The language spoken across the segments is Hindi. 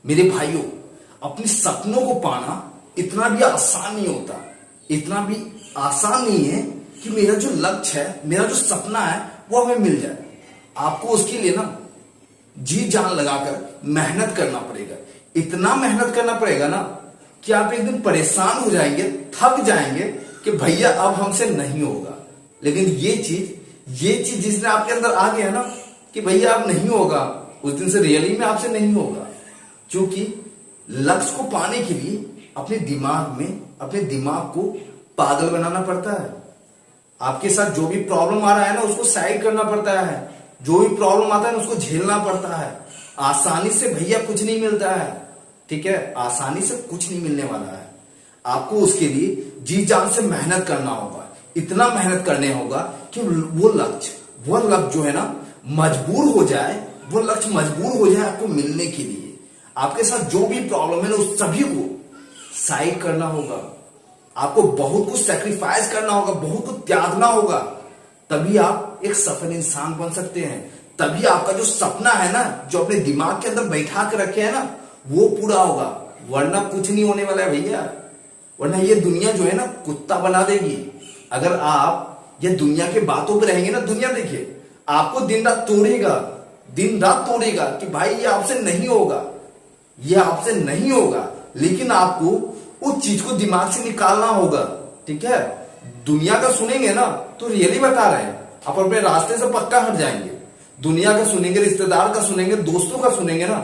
मेरे भाइयों, अपने सपनों को पाना इतना भी आसान नहीं होता। इतना भी आसान नहीं है कि मेरा जो लक्ष्य है, मेरा जो सपना है वो हमें मिल जाए। आपको उसके लिए ना जी जान लगाकर मेहनत करना पड़ेगा। इतना मेहनत करना पड़ेगा ना कि आप एक दिन परेशान हो जाएंगे, थक जाएंगे कि भैया अब हमसे नहीं होगा। लेकिन ये चीज जिस दिन आपके अंदर आ गया ना कि भैया अब नहीं होगा, उस दिन से रियली में आपसे नहीं होगा। क्योंकि लक्ष्य को पाने के लिए अपने दिमाग को पागल बनाना पड़ता है। आपके साथ जो भी प्रॉब्लम आ रहा है ना उसको साइड करना पड़ता है। जो भी प्रॉब्लम आता है ना उसको झेलना पड़ता है। आसानी से भैया कुछ नहीं मिलता है, ठीक है? आसानी से कुछ नहीं मिलने वाला है। आपको उसके लिए जी जान से मेहनत करना होगा। इतना मेहनत करने होगा कि वो लक्ष्य जो है ना मजबूर हो जाए, वो लक्ष्य मजबूर हो जाए आपको मिलने के लिए। आपके साथ जो भी प्रॉब्लम है ना उस सभी को साइड करना होगा। आपको बहुत कुछ सैक्रिफाइस करना होगा, बहुत कुछ त्यागना होगा। तभी आप एक सफल इंसान बन सकते हैं। तभी आपका जो सपना है ना, जो अपने दिमाग के अंदर बैठा के रखे है ना, वो पूरा होगा। वरना कुछ नहीं होने वाला है भैया। वरना ये दुनिया जो है ना कुत्ता बना देगी। अगर आप ये दुनिया के बातों पे रहेंगे ना, दुनिया देखिए आपको दिन रात तोड़ेगा कि भाई ये आपसे नहीं होगा, ये आपसे नहीं होगा। लेकिन आपको उस चीज को दिमाग से निकालना होगा, ठीक है? दुनिया का सुनेंगे ना तो रियली बता रहे हैं आप अपने रास्ते से पक्का हट जाएंगे। दुनिया का सुनेंगे, रिश्तेदार का सुनेंगे, दोस्तों का सुनेंगे ना,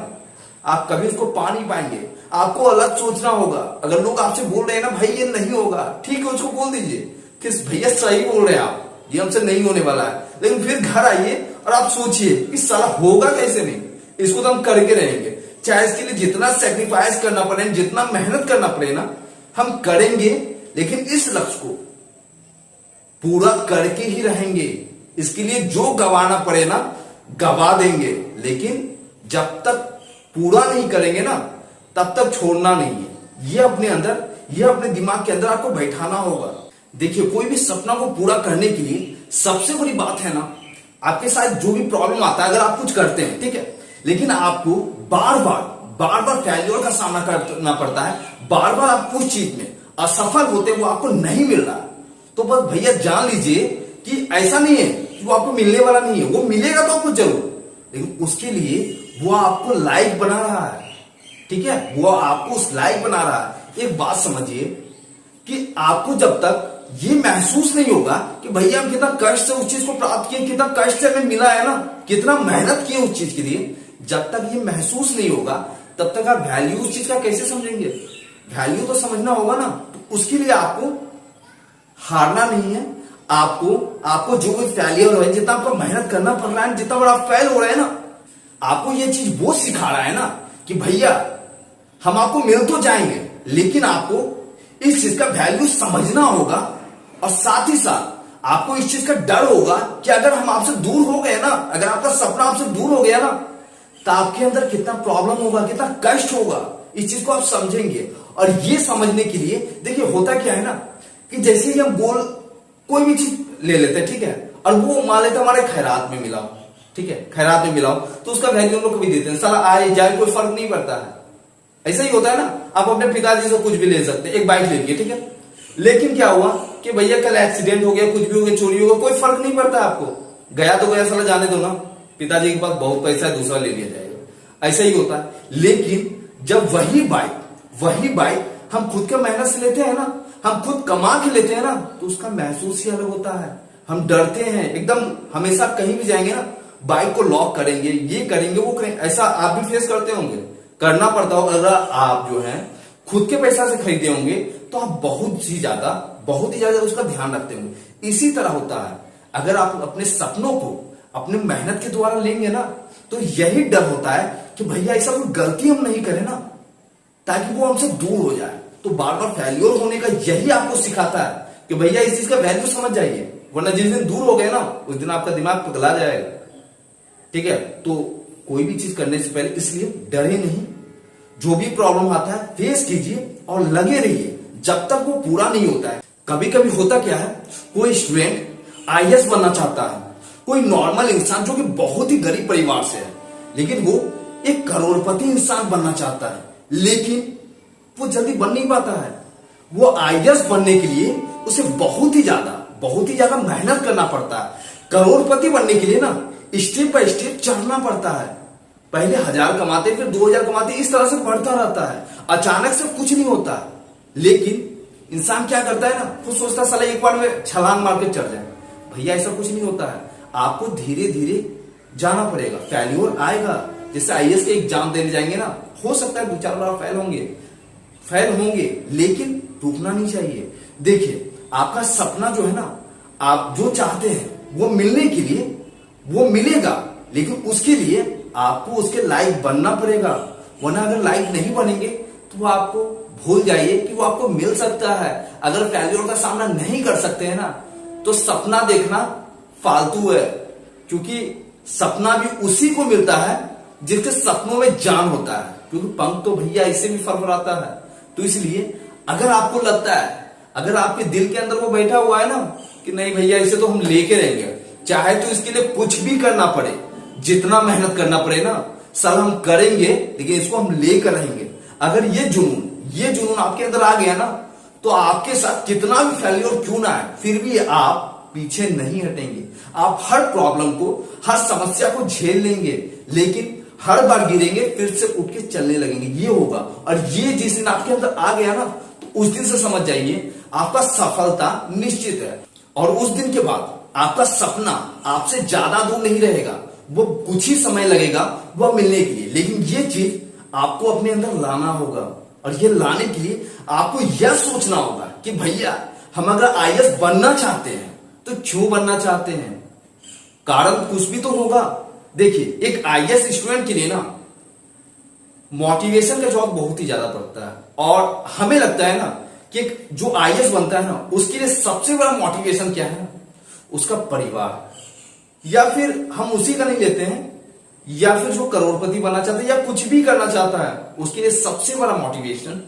आप कभी उसको पा नहीं पाएंगे। आपको अलग सोचना होगा। अगर लोग आपसे बोल रहे हैं ना भाई ये नहीं होगा, ठीक है, उसको बोल दीजिए कि भैया सही बोल रहे हैं आप, ये हमसे नहीं होने वाला है। लेकिन फिर घर आइए और आप सोचिए कि साला होगा कैसे नहीं, इसको तो हम करके रहेंगे। चाहे इसके लिए जितना सेक्रीफाइस करना पड़े, जितना मेहनत करना पड़े ना, हम करेंगे। लेकिन इस लक्ष्य को पूरा करके ही रहेंगे। इसके लिए जो गवाना पड़े ना गवा देंगे। लेकिन जब तक पूरा नहीं करेंगे ना तब तक छोड़ना नहीं है। ये अपने दिमाग के अंदर आपको बैठाना होगा। देखिए, कोई भी सपना को पूरा करने के लिए सबसे बड़ी बात है ना, आपके साथ जो भी प्रॉब्लम आता है, अगर आप कुछ करते हैं, ठीक है, लेकिन आपको बार बार फेल्योर का सामना करना पड़ता है, बार बार आप उस चीज में असफल होते, वो आपको नहीं मिल रहा, तो बस भैया जान लीजिए कि ऐसा नहीं है कि वो आपको मिलने वाला नहीं है। वो मिलेगा तो आपको जरूर, लेकिन उसके लिए वो आपको लायक बना रहा है, ठीक है? वो आपको उस लायक बना रहा है। एक बात समझिए कि आपको जब तक ये महसूस नहीं होगा कि भैया हम कितना कष्ट से उस चीज को प्राप्त किए, कितना कष्ट से हमें मिला है ना, कितना मेहनत किए उस चीज के लिए, जब तक ये महसूस नहीं होगा तब तक आप वैल्यू उस चीज का कैसे समझेंगे? वैल्यू तो समझना होगा ना। तो उसके लिए आपको हारना नहीं है। आपको जो भी फेलियर है, जितना आपको मेहनत करना पड़ रहा है, जितना बड़ा फेल हो रहा है ना, आपको ये चीज वो सिखा रहा है ना कि भैया हम आपको मिल तो जाएंगे, लेकिन आपको इस चीज का वैल्यू समझना होगा। और साथ ही साथ आपको इस चीज का डर होगा कि अगर हम आपसे दूर हो गए ना, अगर आपका सपना आपसे दूर हो गया ना, तो आपके अंदर कितना प्रॉब्लम होगा, कितना कष्ट होगा, इस चीज को आप समझेंगे। और ये समझने के लिए देखिए होता क्या है ना कि जैसे ही हम कोई भी चीज ले लेते हैं, ठीक है, और वो मान लेते हमारे खैरात में मिला, ठीक है, खैरात में मिलाओ, तो उसका वैल्यू हम लोग कभी देते हैं, साला आए जाए कोई फर्क नहीं पड़ता है। ऐसा ही होता है ना। आप अपने पिताजी से कुछ भी ले सकते हैं, एक बाइक ले लिए, ठीक है, लेकिन क्या हुआ कि भैया कल एक्सीडेंट हो गया, कुछ भी हो गया, चोरी हो गया, कोई फर्क नहीं पड़ता आपको। गया तो गया, साला जाने दो ना, पिताजी के पास बहुत पैसा है, दूसरा ले लिया जाएगा। ऐसा ही होता है। लेकिन जब वही बाइक हम खुद के मेहनत से लेते हैं ना, हम खुद कमा के लेते हैं ना, तो उसका महसूस ही अलग होता है। हम डरते हैं एकदम, हमेशा कहीं भी जाएंगे ना बाइक को लॉक करेंगे, ये करेंगे, वो करेंगे। ऐसा आप भी फेस करते होंगे, करना पड़ता होगा। अगर आप जो है खुद के पैसा से खरीदे होंगे तो आप बहुत ही ज्यादा उसका ध्यान रखते होंगे। इसी तरह होता है, अगर आप अपने सपनों को अपने मेहनत के द्वारा लेंगे ना, तो यही डर होता है कि भैया ऐसा कोई गलती हम नहीं करें ना, ताकि वो हमसे दूर हो जाए। तो बार बार फेल्योर होने का यही आपको सिखाता है कि भैया इस चीज का वैल्यू समझ जाइए, वरना जिस दिन दूर हो गए ना उस दिन आपका दिमाग पगला जाएगा, ठीक है? तो कोई भी चीज करने से पहले इसलिए डरे नहीं, जो भी प्रॉब्लम आता है फेस कीजिए और लगे रहिए जब तक वो पूरा नहीं होता है। कभी कभी होता क्या है, कोई स्टूडेंट आईएएस बनना चाहता है, कोई नॉर्मल इंसान जो कि बहुत ही गरीब परिवार से है, लेकिन वो एक करोड़पति इंसान बनना चाहता है, लेकिन वो जल्दी बन नहीं पाता है। वो आईएएस बनने के लिए उसे बहुत ही ज्यादा मेहनत करना पड़ता है। करोड़पति बनने के लिए ना स्टेप बाय स्टेप चढ़ना पड़ता है। पहले 1000 कमाते, फिर 2000 कमाते, इस तरह से बढ़ता रहता है। अचानक से कुछ नहीं होता है। लेकिन इंसान क्या करता है ना, वो सोचता है साला एक बार में छलांग मार के चढ़ जाए। भैया ऐसा कुछ नहीं होता है। आपको धीरे धीरे जाना पड़ेगा। फेल्योर आएगा। जैसे आईएएस के एग्जाम देने जाएंगे ना, हो सकता है 2-4 बार फेल होंगे, लेकिन रुकना नहीं चाहिए। देखिए, आपका सपना जो है ना, आप जो चाहते हैं वो मिलने के लिए वो मिलेगा, लेकिन उसके लिए आपको उसके लायक बनना पड़ेगा। वरना अगर लायक नहीं बनेंगे तो वो आपको भूल जाइए कि वो आपको मिल सकता है। अगर फेल्योर का सामना नहीं कर सकते हैं ना, तो सपना देखना फालतू है। क्योंकि सपना भी उसी को मिलता है जिसके सपनों में जान होता है। क्योंकि पंख तो भैया इससे भी फरफराता है। तो इसलिए अगर आपको लगता है, अगर आपके दिल के अंदर वो बैठा हुआ है ना कि नहीं भैया इसे तो हम लेके रहेंगे, चाहे तो इसके लिए कुछ भी करना पड़े, जितना मेहनत करना पड़े ना साल हम करेंगे, लेकिन इसको हम लेकर रहेंगे। अगर ये जुनून आपके अंदर आ गया ना, तो आपके साथ कितना भी फेल्योर क्यों ना आए, फिर भी आप पीछे नहीं हटेंगे। आप हर प्रॉब्लम को, हर समस्या को झेल लेंगे, लेकिन हर बार गिरेंगे फिर से उठ के चलने लगेंगे। ये होगा। और ये जिस दिन आपके अंदर आ गया ना, तो उस दिन से समझ जाइए आपका सफलता निश्चित है। और उस दिन के बाद आपका सपना आपसे ज्यादा दूर नहीं रहेगा। वो कुछ ही समय लगेगा वो मिलने के लिए, लेकिन ये चीज आपको अपने अंदर लाना होगा। और ये लाने के लिए आपको यह सोचना होगा कि भैया हम अगर आईएएस बनना चाहते हैं तो क्यों बनना चाहते हैं, कारण कुछ भी तो होगा। देखिए, एक आईएएस स्टूडेंट के लिए ना मोटिवेशन का जॉब बहुत ही ज्यादा पड़ता है। और हमें लगता है ना कि जो आईएएस बनता है ना, उसके लिए सबसे बड़ा मोटिवेशन क्या है ना, उसका परिवार। या फिर हम उसी का नहीं लेते हैं, या फिर जो करोड़पति बनना चाहता है या कुछ भी करना चाहता है, उसके लिए सबसे बड़ा मोटिवेशन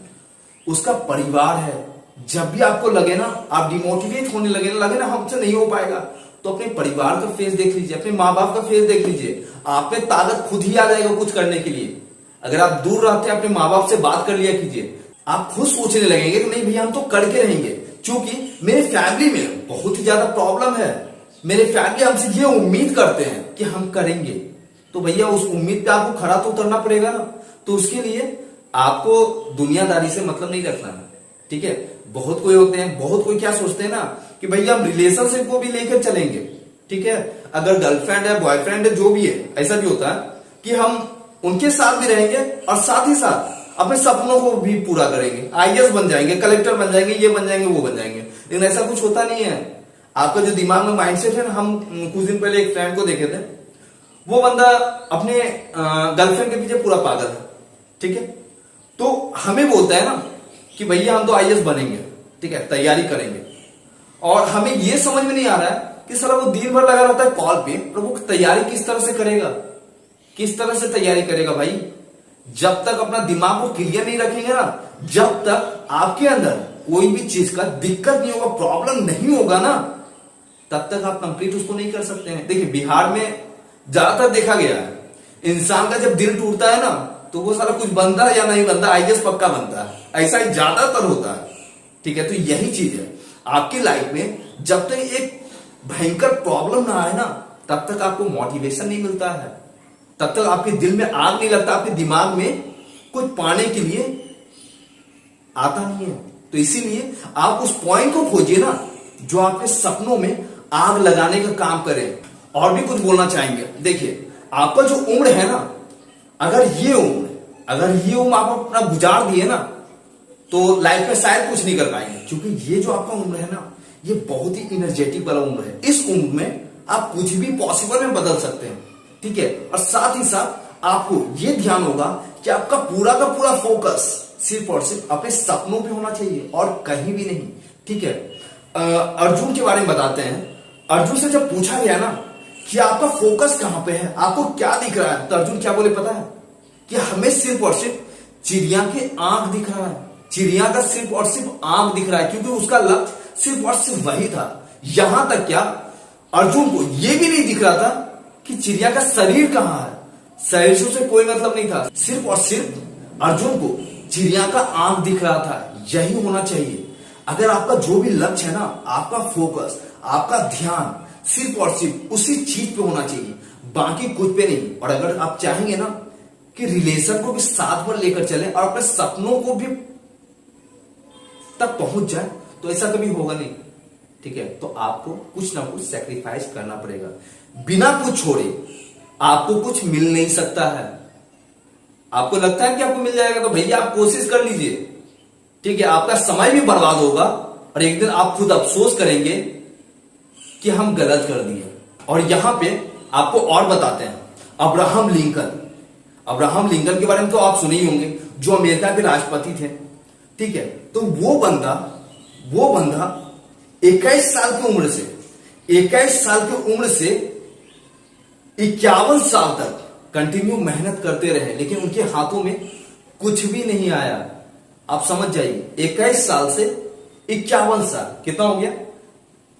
उसका परिवार है। जब भी आपको लगे ना, आप डिमोटिवेट होने लगे ना हमसे नहीं हो पाएगा, तो अपने परिवार का फेस देख लीजिए, अपने माँ बाप का फेस देख लीजिए। आप में ताकत खुद ही आ जाएगा कुछ करने के लिए। अगर आप दूर रहते हैं, अपने माँ बाप से बात कर लिया कीजिए। आप खुद सोचने लगेंगे कि नहीं भैया हम तो करके रहेंगे, क्योंकि मेरे फैमिली में बहुत ही ज्यादा प्रॉब्लम है। मेरे फैमिली हमसे ये उम्मीद करते हैं कि हम करेंगे। तो भैया उस उम्मीद पे आपको खरा तो उतरना पड़ेगा ना। तो उसके लिए आपको दुनियादारी से मतलब नहीं रखना है, ठीक है। बहुत कोई क्या सोचते हैं ना कि भैया हम रिलेशनशिप को भी लेकर चलेंगे, ठीक है। अगर गर्लफ्रेंड है, बॉयफ्रेंड है, जो भी है, ऐसा भी होता है कि हम उनके साथ भी रहेंगे और साथ ही साथ अपने सपनों को भी पूरा करेंगे। आईएएस बन जाएंगे, कलेक्टर बन जाएंगे, ये बन जाएंगे, वो बन जाएंगे। लेकिन ऐसा कुछ होता नहीं है। आपका जो दिमाग में माइंडसेट है ना, हम कुछ दिन पहले एक फ्रेंड को देखे थे, वो बंदा अपने गर्लफ्रेंड के पीछे पूरा पागल है, ठीक है। तो हमें बोलता है ना कि भैया हम तो आईएएस बनेंगे, ठीक है, तैयारी करेंगे। और हमें ये समझ में नहीं आ रहा है कि साला वो दिन भर लगा रहता है कॉल पे, और वो तैयारी किस तरह से करेगा, किस तरह से तैयारी करेगा भाई। जब तक अपना दिमाग को क्लियर नहीं रखेंगे ना, जब तक आपके अंदर कोई भी चीज का दिक्कत नहीं होगा, प्रॉब्लम नहीं होगा ना, तब तक आप कंप्लीट उसको नहीं कर सकते हैं। देखिए, बिहार में ज्यादातर देखा गया है, इंसान का जब दिल टूटता है ना, तो वो सारा कुछ बनता है या नहीं बनता, आईएएस पक्का बनता है। ऐसा ही ज्यादातर होता है, ठीक है। तो यही चीज है आपकी लाइफ में, जब तक एक भयंकर प्रॉब्लम ना आए ना, तब तक आपको मोटिवेशन नहीं मिलता है, तब तक आपके दिल में आग नहीं लगता, आपके दिमाग में कुछ पाने के लिए आता नहीं है। तो इसीलिए आप उस पॉइंट को खोजिए ना, जो आपके सपनों में आग लगाने का काम करे। और भी कुछ बोलना चाहेंगे, देखिए आपका जो उम्र है ना, अगर ये उम्र आप अपना गुजार दिए ना, तो लाइफ में शायद कुछ नहीं कर पाएंगे। क्योंकि ये जो आपका उम्र है ना, ये बहुत ही एनर्जेटिक वाला उम्र है। इस उम्र में आप कुछ भी पॉसिबल में बदल सकते हैं, ठीक है। और साथ ही साथ आपको ये ध्यान होगा कि आपका पूरा का पूरा फोकस सिर्फ और सिर्फ अपने सपनों पे होना चाहिए और कहीं भी नहीं, ठीक है। अर्जुन के बारे में बताते हैं। अर्जुन से जब पूछा गया ना कि आपका फोकस कहां पे है, आपको क्या दिख रहा है, तो अर्जुन क्या बोले पता है, कि हमें सिर्फ और सिर्फ चिड़िया के आंख दिख रहा है, चिड़िया का सिर्फ और सिर्फ आंख दिख रहा है। क्योंकि उसका लक्ष्य सिर्फ और सिर्फ वही था। यहां तक क्या, अर्जुन को यह भी नहीं दिख रहा था कि चिड़िया का शरीर कहां है। सहर्षों से कोई मतलब नहीं था, सिर्फ और सिर्फ अर्जुन को चिड़िया का आंख दिख रहा था। यही होना चाहिए। अगर आपका जो भी लक्ष्य है ना, आपका फोकस, आपका ध्यान सिर्फ और सिर्फ उसी चीज पे होना चाहिए, बाकी कुछ पे नहीं। और अगर आप चाहेंगे ना कि रिलेशन को भी साथ पर लेकर चले और अपने सपनों को भी तक पहुंच जाए, तो ऐसा कभी होगा नहीं। ठीक है, तो आपको कुछ ना कुछ सेक्रीफाइस करना पड़ेगा। बिना कुछ छोड़े आपको कुछ मिल नहीं सकता है। आपको लगता है कि आपको मिल जाएगा, तो भैया आप कोशिश कर लीजिए। ठीक है, आपका समय भी बर्बाद होगा और एक दिन आप खुद अफसोस करेंगे कि हम गलत कर दिए। और यहां पे आपको और बताते हैं अब्राहम लिंकन। अब्राहम लिंकन के बारे में तो आप सुने ही होंगे, जो अमेरिका के राष्ट्रपति थे। ठीक है, तो वो बंदा 21 साल की उम्र से 21 साल की उम्र से 51 साल तक कंटिन्यू मेहनत करते रहे, लेकिन उनके हाथों में कुछ भी नहीं आया। आप समझ जाइए, 21 साल से 51 साल कितना हो गया?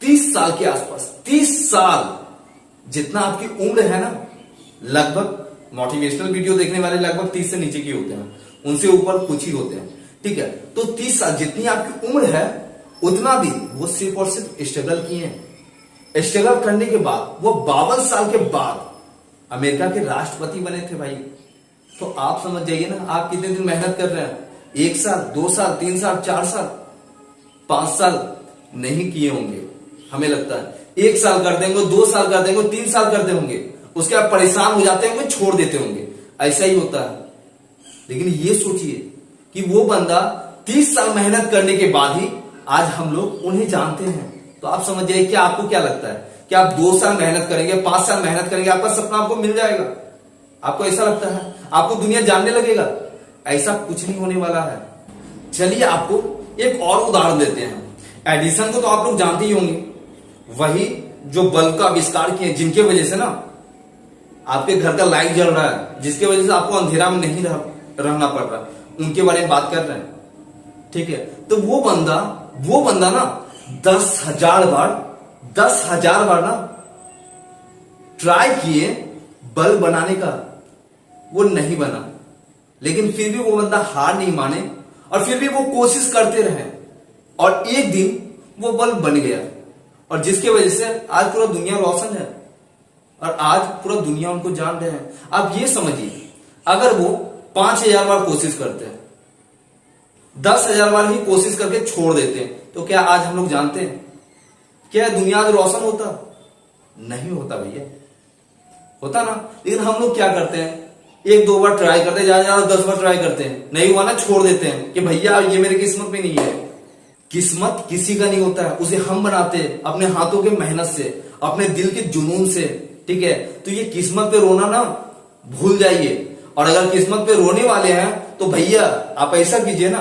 30 साल के आसपास। 30 साल जितना आपकी उम्र है ना, लगभग मोटिवेशनल वीडियो देखने वाले लगभग 30 से नीचे के होते हैं, उनसे ऊपर कुछ ही होते हैं। ठीक है, तो 30 साल जितनी आपकी उम्र है, उतना दिन वो सिर्फ और सिर्फ स्ट्रगल किए हैं। स्ट्रगल करने के बाद वो 52 साल के बाद अमेरिका के राष्ट्रपति बने थे भाई। तो आप समझ जाइए ना, आप कितने दिन मेहनत कर रहे हैं? 1 साल, 2 साल, 3 साल, 4 साल, 5 साल नहीं किए होंगे। हमें लगता है 1 साल कर देंगे, 2 साल कर देंगे, 3 साल कर देंगे, उसके बाद परेशान हो जाते होंगे, छोड़ देते होंगे। ऐसा ही होता है। लेकिन ये सोचिए कि वो बंदा 30 साल मेहनत करने के बाद ही आज हम लोग उन्हें जानते हैं। तो आप समझ जाइए कि आपको क्या लगता है कि आप 2 साल मेहनत करेंगे, 5 साल मेहनत करेंगे, आपका सपना आपको मिल जाएगा? आपको ऐसा लगता है? आपको दुनिया जानने लगेगा? ऐसा कुछ नहीं होने वाला है। चलिए आपको एक और उदाहरण देते हैं। एडिसन को तो आप लोग जानते ही होंगे, वही जो बल्ब का आविष्कार किए, जिनके वजह से ना आपके घर का लाइट जल रहा है, जिसके वजह से आपको अंधेरा में नहीं रहना पड़ रहा, उनके बारे में बात कर रहे हैं। ठीक है, तो वो बंदा ना 10,000 बार ना ट्राई किए बल्ब बनाने का, वो नहीं बना। लेकिन फिर भी वो बंदा हार नहीं माने और फिर भी वो कोशिश करते रहे और एक दिन वो बल्ब बन गया, और जिसकी वजह से आज पूरा दुनिया रोशन है और आज पूरा दुनिया उनको जान रहे हैं। आप ये समझिए, अगर वो 5,000 बार कोशिश करते हैं, 10,000 बार ही कोशिश करके छोड़ देते हैं, तो क्या आज हम लोग जानते हैं? क्या दुनिया आज रोशन होता? नहीं होता भैया, होता ना। लेकिन हम लोग क्या करते हैं, 1-2 बार ट्राई करते हैं, ज्यादा 10 बार ट्राई करते हैं, नहीं हुआ ना छोड़ देते हैं कि भैया ये मेरी किस्मत में नहीं है। किस्मत किसी का नहीं होता है, उसे हम बनाते हैं अपने हाथों के मेहनत से, अपने दिल के जुनून से। ठीक है, तो ये किस्मत पे रोना ना भूल जाइए। और अगर किस्मत पे रोने वाले हैं तो भैया आप ऐसा कीजिए ना,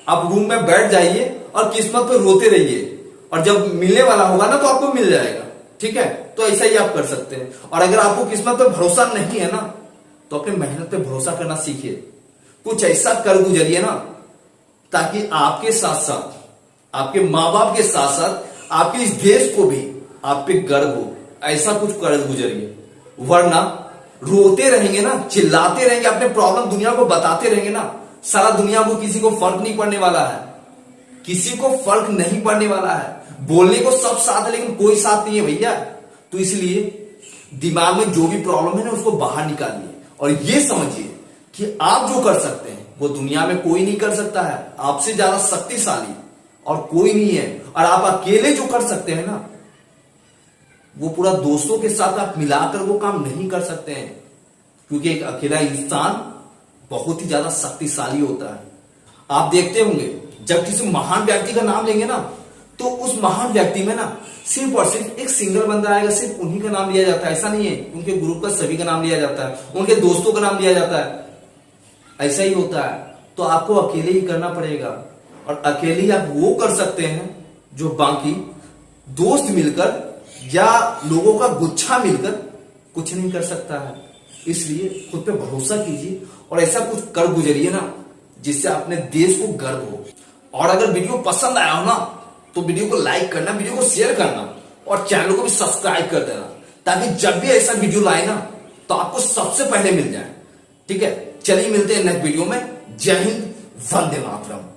आप रूम में बैठ जाइए और किस्मत पे रोते रहिए, और जब मिलने वाला होगा ना तो आपको मिल जाएगा। ठीक है, तो ऐसा ही आप कर सकते हैं। और अगर आपको किस्मत पे भरोसा नहीं है ना, तो अपने मेहनत पे भरोसा करना सीखिए। कुछ ऐसा कर गुजरिए ना, ताकि आपके साथ साथ, आपके माँ बाप के साथ साथ आपके इस देश को भी आप पे गर्व हो। ऐसा कुछ कर गुजरिए, वरना रोते रहेंगे ना, चिल्लाते रहेंगे, अपने प्रॉब्लम दुनिया को बताते रहेंगे ना, सारा दुनिया को किसी को फर्क नहीं पड़ने वाला है। किसी को फर्क नहीं पड़ने वाला है। बोलने को सब साथ है, लेकिन कोई साथ नहीं है भैया। तो इसलिए दिमाग में जो भी प्रॉब्लम है ना, उसको बाहर निकालिए और ये समझिए कि आप जो कर सकते हैं वो दुनिया में कोई नहीं कर सकता है। आपसे ज्यादा शक्तिशाली और कोई नहीं है। और आप अकेले जो कर सकते हैं ना, वो पूरा दोस्तों के साथ आप मिलाकर वो काम नहीं कर सकते हैं, क्योंकि एक अकेला इंसान बहुत ही ज्यादा शक्तिशाली होता है। आप देखते होंगे जब किसी महान व्यक्ति का नाम लेंगे ना, तो उस महान व्यक्ति में ना सिर्फ और सिर्फ एक सिंगल बंदा आएगा, सिर्फ उन्हीं का नाम लिया जाता है। ऐसा नहीं है, उनके ग्रुप का सभी का नाम लिया जाता है, उनके दोस्तों का नाम लिया जाता है। ऐसा ही होता है। तो आपको अकेले ही करना पड़ेगा, और अकेले ही आप वो कर सकते हैं जो बाकी दोस्त मिलकर या लोगों का गुच्छा मिलकर कुछ नहीं कर सकता है। इसलिए खुद पे भरोसा कीजिए और ऐसा कुछ कर गुजरिए ना, जिससे अपने देश को गर्व हो। और अगर वीडियो पसंद आया हो ना, तो वीडियो को लाइक करना, वीडियो को शेयर करना और चैनल को भी सब्सक्राइब कर देना, ताकि जब भी ऐसा वीडियो लाए ना, तो आपको सबसे पहले मिल जाए। ठीक है, चलिए मिलते हैं नेक्स्ट वीडियो में। जय हिंद, वंदे मातरम।